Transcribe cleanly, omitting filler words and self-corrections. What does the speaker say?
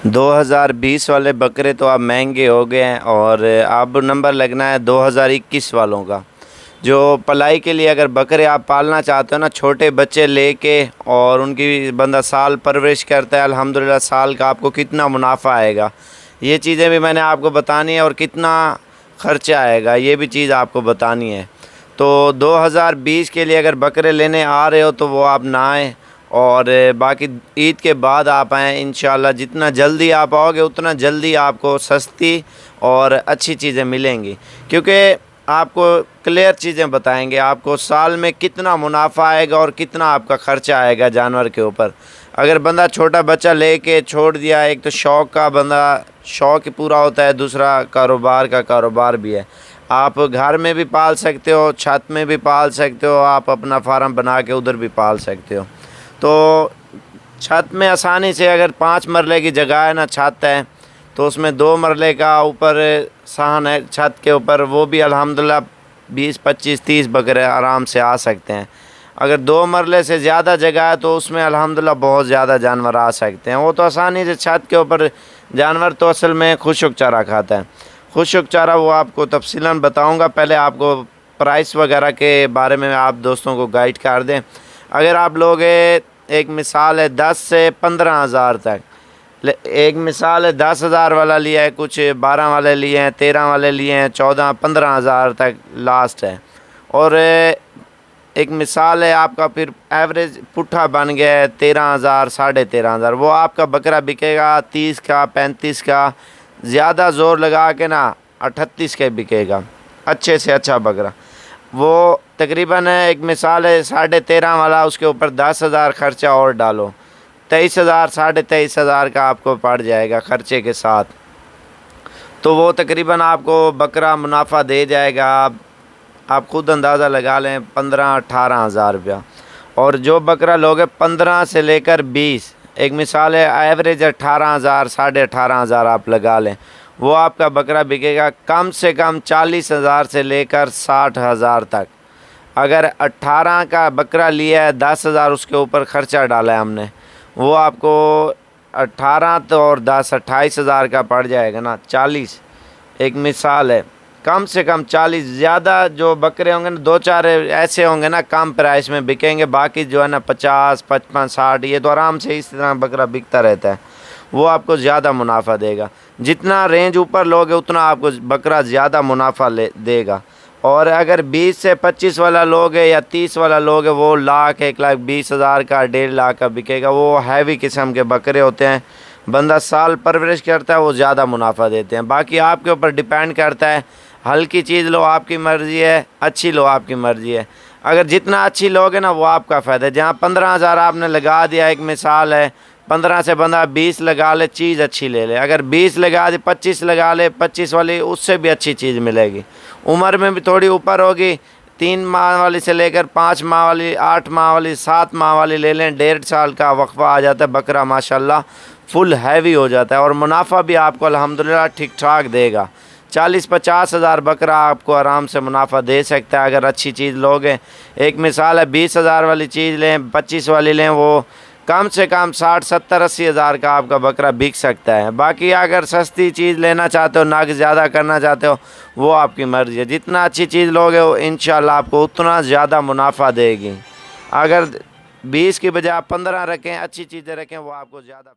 2020 वाले बकरे तो अब महंगे हो गए हैं और अब नंबर लगना है 2021 वालों का। जो पलाई के लिए अगर बकरे आप पालना चाहते हो ना, छोटे बच्चे लेके और उनकी बंदा साल परवरिश करता है, अल्हम्दुलिल्लाह साल का आपको कितना मुनाफा आएगा, ये चीज़ें भी मैंने आपको बतानी है। और कितना ख़र्चा आएगा ये भी चीज़ आपको बतानी है। तो 2020 के लिए अगर बकरे लेने आ रहे हो तो वो आप ना आएँ और बाकी ईद के बाद आप आएँ इंशाल्लाह। जितना जल्दी आप आओगे उतना जल्दी आपको सस्ती और अच्छी चीज़ें मिलेंगी, क्योंकि आपको क्लियर चीज़ें बताएंगे आपको साल में कितना मुनाफा आएगा और कितना आपका ख़र्चा आएगा जानवर के ऊपर। अगर बंदा छोटा बच्चा लेके छोड़ दिया, एक तो शौक़ का बंदा शौक़ ही पूरा होता है, दूसरा कारोबार का कारोबार भी है। आप घर में भी पाल सकते हो, छत में भी पाल सकते हो, आप अपना फार्म बना के उधर भी पाल सकते हो। तो छत में आसानी से अगर 5 मरले की जगह है ना, छत है, तो उसमें 2 मरले का ऊपर सहन है छत के ऊपर, वो भी अल्हम्दुलिल्लाह 20, 25, 30 बकरे आराम से आ सकते हैं। अगर 2 मरले से ज़्यादा जगह है तो उसमें अल्हम्दुलिल्लाह बहुत ज़्यादा जानवर आ सकते हैं। वो तो आसानी से छत के ऊपर जानवर तो असल में खुशक चारा खाता है। खुशक चारा वो आपको तफसीलन बताऊँगा। पहले आपको प्राइस वगैरह के बारे में आप दोस्तों को गाइड कर दें। अगर आप लोग एक मिसाल है 10 से 15 हज़ार तक, एक मिसाल है 10,000 वाला लिया है, कुछ 12 वाले लिए हैं, 13 वाले लिए हैं, 14, 15 हज़ार तक लास्ट है। और एक मिसाल है आपका फिर एवरेज पुट्ठा बन गया है 13,000, 13,500, वो आपका बकरा बिकेगा 30 का, 35 का, ज़्यादा ज़ोर लगा के ना 38 का बिकेगा, अच्छे से अच्छा बकरा। वो तकरीबन एक मिसाल है 13.5 वाला, उसके ऊपर 10,000 ख़र्चा और डालो, 23,000, 23,500 का आपको पड़ जाएगा ख़र्चे के साथ। तो वो तकरीबन आपको बकरा मुनाफा दे जाएगा। आप खुद अंदाज़ा लगा लें 15-18 हज़ार रुपया। और जो बकरा लोगे 15 से लेकर 20, एक मिसाल है एवरेज 18,000, 18,500 आप लगा लें, वो आपका बकरा बिकेगा कम से कम 40,000 से लेकर 60,000 तक। अगर 18 का बकरा लिया है, 10,000 उसके ऊपर ख़र्चा डाला है हमने, वो आपको 18 तो और 10 28,000 का पड़ जाएगा ना, 40। एक मिसाल है कम से कम 40। ज़्यादा जो बकरे होंगे ना, 2-4 ऐसे होंगे ना कम प्राइस में बिकेंगे, बाकी जो है ना 50, 55, 60, ये तो आराम से इस तरह बकरा बिकता रहता है। वो आपको ज़्यादा मुनाफा देगा। जितना रेंज ऊपर लोगे उतना आपको बकरा ज़्यादा मुनाफा देगा। और अगर 20 से 25 वाला लोगे या 30 वाला लोगे, वो लाख, 1,20,000 का, 1.5 लाख का बिकेगा। वो हैवी किस्म के बकरे होते हैं, बंदा साल परवरिश करता है, वो ज़्यादा मुनाफा देते हैं। बाकी आपके ऊपर डिपेंड करता है, हल्की चीज़ लो आपकी मर्ज़ी है, अच्छी लो आपकी मर्ज़ी है। अगर जितना अच्छी लोगे ना वो आपका फ़ायदा है। जहाँ 15,000 आपने लगा दिया, एक मिसाल है 15 से बंदा 20 लगा ले, चीज़ अच्छी ले ले। अगर 20 लगा दे, 25 लगा ले, 25 वाली उससे भी अच्छी चीज़ मिलेगी। उम्र में भी थोड़ी ऊपर होगी, 3 माह वाली से लेकर 5 माह वाली, 8 माह वाली, 7 माह वाली ले लें, 1.5 साल का वक्फा आ जाता है, बकरा माशाल्लाह फुल हैवी हो जाता है और मुनाफा भी आपको अल्हम्दुलिल्लाह ठीक ठाक देगा। 40-50 हज़ार बकरा आपको आराम से मुनाफा दे सकता है अगर अच्छी चीज़ लोगे। एक मिसाल है 20,000 वाली चीज़ लें, 25 वाली लें, वो कम से कम 60, 70, 80 हज़ार का आपका बकरा बिक सकता है। बाकी अगर सस्ती चीज़ लेना चाहते हो, नग ज़्यादा करना चाहते हो, वो आपकी मर्ज़ी है। जितना अच्छी चीज़ लोगे वो इंशाल्लाह आपको उतना ज़्यादा मुनाफा देगी। अगर 20 की बजाय 15 रखें, अच्छी चीज़ें रखें, वो आपको ज़्यादा